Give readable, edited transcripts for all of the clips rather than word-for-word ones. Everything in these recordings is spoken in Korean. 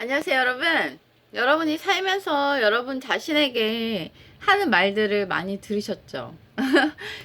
안녕하세요, 여러분. 여러분이 살면서 여러분 자신에게 하는 말들을 많이 들으셨죠?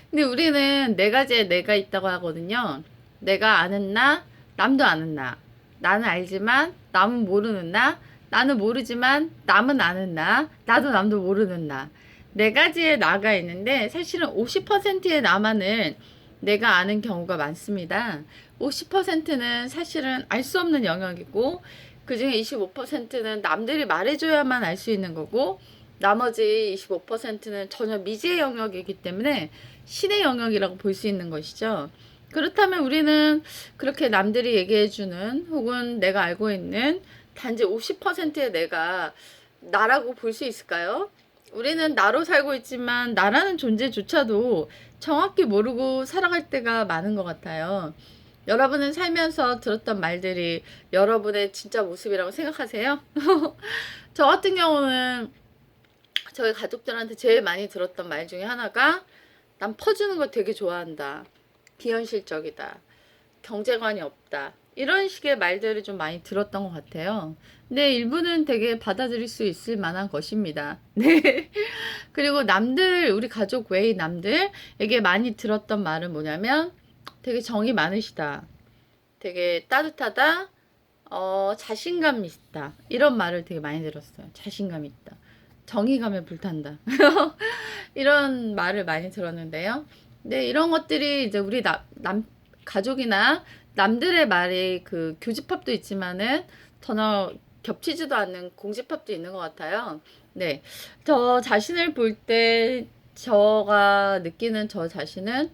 근데 우리는 네 가지의 내가 있다고 하거든요. 내가 아는 나, 남도 아는 나. 나는 알지만 남은 모르는 나. 나는 모르지만 남은 아는 나. 나도 남도 모르는 나. 네 가지의 나가 있는데 사실은 50%의 나만을 내가 아는 경우가 많습니다. 50%는 사실은 알 수 없는 영역이고 그 중에 25%는 남들이 말해줘야만 알 수 있는 거고 나머지 25%는 전혀 미지의 영역이기 때문에 신의 영역이라고 볼 수 있는 것이죠. 그렇다면 우리는 그렇게 남들이 얘기해주는 혹은 내가 알고 있는 단지 50%의 내가 나라고 볼 수 있을까요? 우리는 나로 살고 있지만 나라는 존재조차도 정확히 모르고 살아갈 때가 많은 것 같아요. 여러분은 살면서 들었던 말들이 여러분의 진짜 모습이라고 생각하세요? 저 같은 경우는 저희 가족들한테 제일 많이 들었던 말 중에 하나가 난 퍼주는 거 되게 좋아한다. 비현실적이다. 경제관이 없다. 이런 식의 말들을 좀 많이 들었던 것 같아요. 근데 일부는 되게 받아들일 수 있을 만한 것입니다. 네. 그리고 남들, 우리 가족 외의 남들에게 많이 들었던 말은 뭐냐면 되게 정이 많으시다. 되게 따뜻하다. 자신감 있다. 이런 말을 되게 많이 들었어요. 자신감 있다. 정의감에 불탄다. 이런 말을 많이 들었는데요. 네, 이런 것들이 이제 우리 가족이나 남들의 말이 그 교집합도 있지만은 전혀 겹치지도 않는 공집합도 있는 것 같아요. 네. 저 자신을 볼 때 제가 느끼는 저 자신은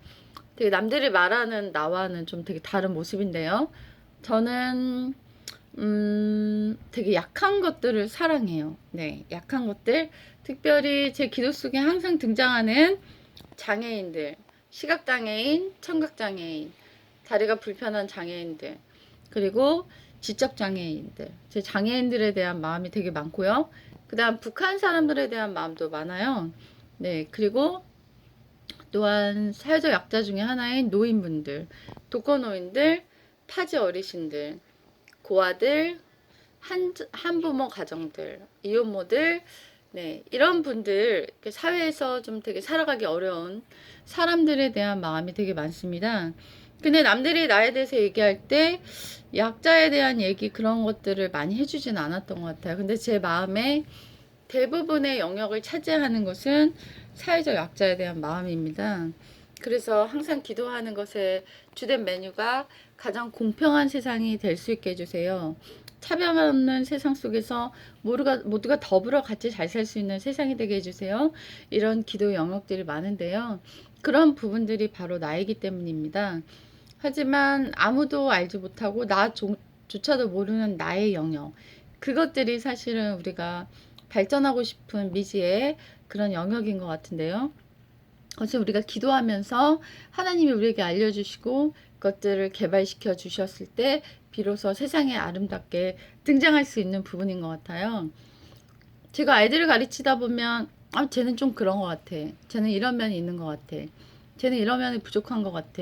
되게 남들이 말하는 나와는 좀 되게 다른 모습인데요. 저는 되게 약한 것들을 사랑해요. 네, 약한 것들. 특별히 제 기도 속에 항상 등장하는 장애인들, 시각장애인, 청각장애인, 다리가 불편한 장애인들, 그리고 지적장애인들. 제 장애인들에 대한 마음이 되게 많고요. 그 다음 북한 사람들에 대한 마음도 많아요. 네, 그리고 또한 사회적 약자 중에 하나인 노인분들, 독거노인들, 타지 어르신들, 고아들, 한부모 가정들, 이혼모들, 네, 이런 분들, 사회에서 좀 되게 살아가기 어려운 사람들에 대한 마음이 되게 많습니다. 근데 남들이 나에 대해서 얘기할 때 약자에 대한 얘기 그런 것들을 많이 해주진 않았던 것 같아요. 근데 제 마음에 대부분의 영역을 차지하는 것은 사회적 약자에 대한 마음입니다. 그래서 항상 기도하는 것의 주된 메뉴가 가장 공평한 세상이 될 수 있게 해주세요. 차별 없는 세상 속에서 모두가 더불어 같이 잘 살 수 있는 세상이 되게 해주세요. 이런 기도 영역들이 많은데요. 그런 부분들이 바로 나이기 때문입니다. 하지만 아무도 알지 못하고 나조차도 모르는 나의 영역. 그것들이 사실은 우리가 발전하고 싶은 미지의 그런 영역인 것 같은데요. 어제 우리가 기도하면서 하나님이 우리에게 알려주시고 그것들을 개발시켜 주셨을 때 비로소 세상에 아름답게 등장할 수 있는 부분인 것 같아요. 제가 아이들을 가르치다 보면 쟤는 좀 그런 것 같아. 쟤는 이런 면이 있는 것 같아. 쟤는 이런 면이 부족한 것 같아.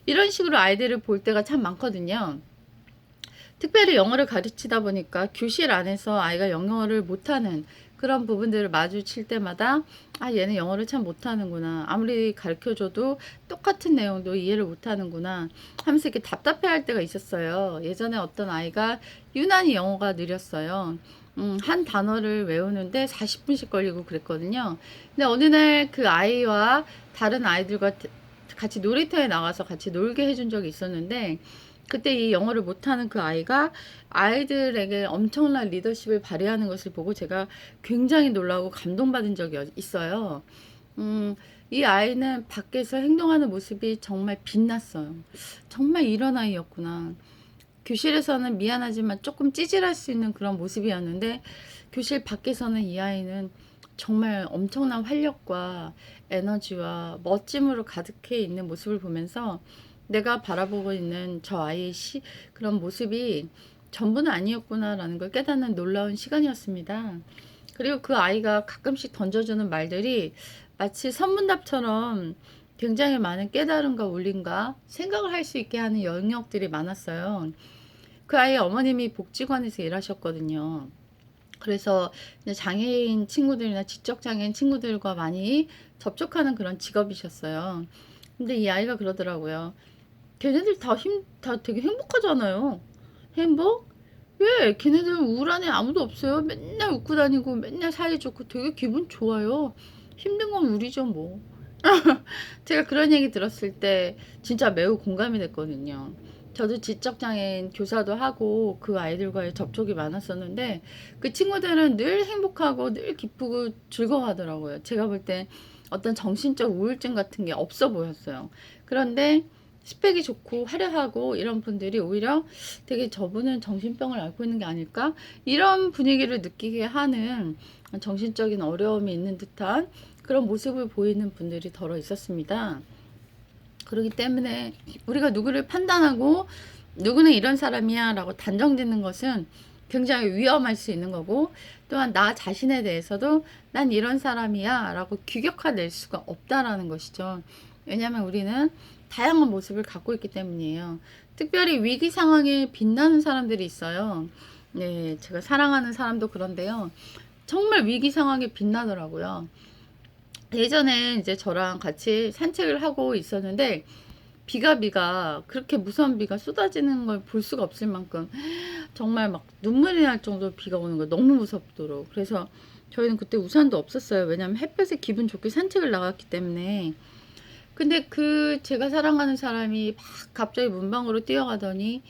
이런 식으로 아이들을 볼 때가 참 많거든요. 특별히 영어를 가르치다 보니까 교실 안에서 아이가 영어를 못하는 그런 부분들을 마주칠 때마다 얘는 영어를 참 못하는구나. 아무리 가르쳐줘도 똑같은 내용도 이해를 못하는구나 하면서 이렇게 답답해할 때가 있었어요. 예전에 어떤 아이가 유난히 영어가 느렸어요. 한 단어를 외우는데 40분씩 걸리고 그랬거든요. 근데 어느 날 그 아이와 다른 아이들과 같이 놀이터에 나가서 같이 놀게 해준 적이 있었는데 그때 이 영어를 못하는 그 아이가 아이들에게 엄청난 리더십을 발휘하는 것을 보고 제가 굉장히 놀라고 감동받은 적이 있어요. 이 아이는 밖에서 행동하는 모습이 정말 빛났어요. 정말 이런 아이였구나. 교실에서는 미안하지만 조금 찌질할 수 있는 그런 모습이었는데 교실 밖에서는 이 아이는 정말 엄청난 활력과 에너지와 멋짐으로 가득해 있는 모습을 보면서 내가 바라보고 있는 저 아이의 그런 모습이 전부는 아니었구나라는 걸 깨닫는 놀라운 시간이었습니다. 그리고 그 아이가 가끔씩 던져주는 말들이 마치 선문답처럼 굉장히 많은 깨달음과 울림과 생각을 할 수 있게 하는 영역들이 많았어요. 그 아이 어머님이 복지관에서 일하셨거든요. 그래서 이제 장애인 친구들이나 지적장애인 친구들과 많이 접촉하는 그런 직업이셨어요. 근데 이 아이가 그러더라고요. 걔네들 다 되게 행복하잖아요. 행복? 왜? 걔네들 우울한 애 아무도 없어요. 맨날 웃고 다니고 맨날 사이좋고 되게 기분 좋아요. 힘든 건 우리죠, 뭐. 제가 그런 얘기 들었을 때 진짜 매우 공감이 됐거든요. 저도 지적장애인 교사도 하고 그 아이들과의 접촉이 많았었는데 그 친구들은 늘 행복하고 늘 기쁘고 즐거워하더라고요. 제가 볼 때 어떤 정신적 우울증 같은 게 없어 보였어요. 그런데 스펙이 좋고 화려하고 이런 분들이 오히려 되게 저분은 정신병을 앓고 있는 게 아닐까? 이런 분위기를 느끼게 하는 정신적인 어려움이 있는 듯한 그런 모습을 보이는 분들이 더러 있었습니다. 그렇기 때문에 우리가 누구를 판단하고 누구는 이런 사람이야 라고 단정짓는 것은 굉장히 위험할 수 있는 거고, 또한 나 자신에 대해서도 난 이런 사람이야 라고 규격화낼 수가 없다라는 것이죠. 왜냐하면 우리는 다양한 모습을 갖고 있기 때문이에요. 특별히 위기 상황에 빛나는 사람들이 있어요. 네, 제가 사랑하는 사람도 그런데요. 정말 위기 상황에 빛나더라고요. 예전에 이제 저랑 같이 산책을 하고 있었는데 비가 그렇게 무서운 비가 쏟아지는 걸 볼 수가 없을 만큼 정말 막 눈물이 날 정도로 비가 오는 거 너무 무섭도록. 그래서 저희는 그때 우산도 없었어요. 왜냐면 햇볕에 기분 좋게 산책을 나갔기 때문에. 근데 그 제가 사랑하는 사람이 막 갑자기 문방으로 뛰어가더니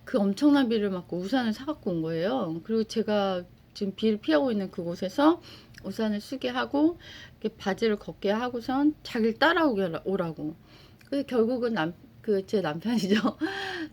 그 엄청난 비를 맞고 우산을 사갖고 온 거예요. 그리고 제가 지금 비를 피하고 있는 그곳에서 우산을 쓰게 하고 이렇게 바지를 걷게 하고선 자기를 따라오라고. 그래서 결국은 제 남편이죠.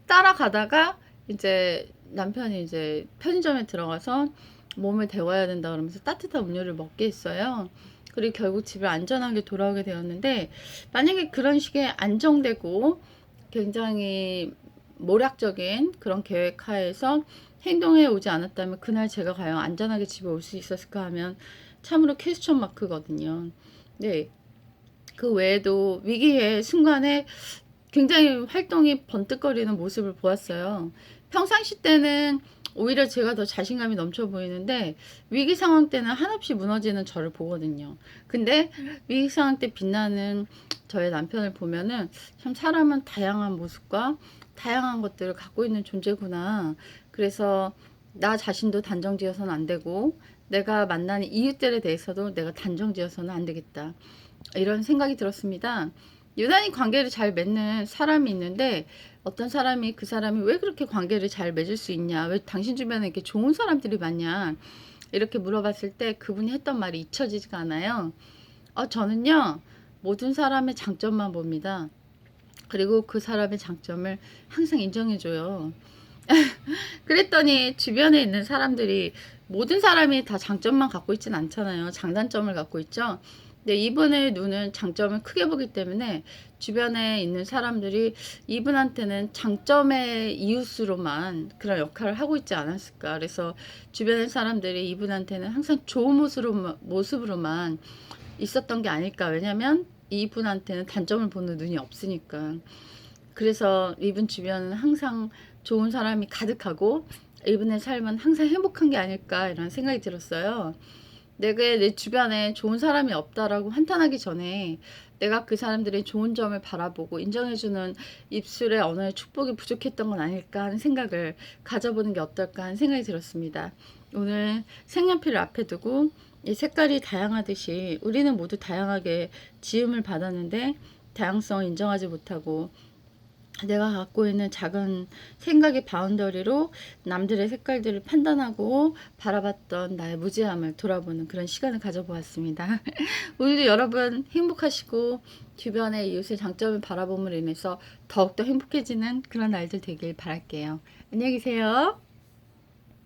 따라가다가 이제 남편이 이제 편의점에 들어가서 몸을 데워야 된다 그러면서 따뜻한 음료를 먹게 했어요. 그리고 결국 집에 안전하게 돌아오게 되었는데, 만약에 그런 식의 안정되고 굉장히 모략적인 그런 계획 하에서 행동해 오지 않았다면 그날 제가 과연 안전하게 집에 올 수 있었을까 하면 참으로 퀘스천 마크거든요. 네. 그 외에도 위기의 순간에 굉장히 활동이 번뜩거리는 모습을 보았어요. 평상시 때는 오히려 제가 더 자신감이 넘쳐 보이는데 위기 상황 때는 한없이 무너지는 저를 보거든요. 근데 위기 상황 때 빛나는 저의 남편을 보면은 참 사람은 다양한 모습과 다양한 것들을 갖고 있는 존재구나. 그래서 나 자신도 단정지어서는 안 되고 내가 만나는 이웃들에 대해서도 내가 단정지어서는 안 되겠다. 이런 생각이 들었습니다. 유난히 관계를 잘 맺는 사람이 있는데 어떤 사람이 그 사람이 왜 그렇게 관계를 잘 맺을 수 있냐, 왜 당신 주변에 이렇게 좋은 사람들이 많냐 이렇게 물어봤을 때 그분이 했던 말이 잊혀지지가 않아요. 저는요 모든 사람의 장점만 봅니다. 그리고 그 사람의 장점을 항상 인정해줘요. 그랬더니 주변에 있는 사람들이 모든 사람이 다 장점만 갖고 있진 않잖아요. 장단점을 갖고 있죠. 근데 이분의 눈은 장점을 크게 보기 때문에 주변에 있는 사람들이 이분한테는 장점의 이웃으로만 그런 역할을 하고 있지 않았을까. 그래서 주변의 사람들이 이분한테는 항상 좋은 모습으로만 있었던 게 아닐까. 왜냐면 이분한테는 단점을 보는 눈이 없으니까. 그래서 이분 주변은 항상 좋은 사람이 가득하고 이분의 삶은 항상 행복한 게 아닐까 이런 생각이 들었어요. 내가 내 주변에 좋은 사람이 없다라고 한탄하기 전에 내가 그 사람들의 좋은 점을 바라보고 인정해주는 입술에 언어의 축복이 부족했던 건 아닐까 하는 생각을 가져보는 게 어떨까 하는 생각이 들었습니다. 오늘 색연필을 앞에 두고 이 색깔이 다양하듯이 우리는 모두 다양하게 지음을 받았는데 다양성을 인정하지 못하고 내가 갖고 있는 작은 생각의 바운더리로 남들의 색깔들을 판단하고 바라봤던 나의 무지함을 돌아보는 그런 시간을 가져보았습니다. 오늘도 여러분 행복하시고 주변의 이웃의 장점을 바라봄으로 인해서 더욱더 행복해지는 그런 날들 되길 바랄게요. 안녕히 계세요.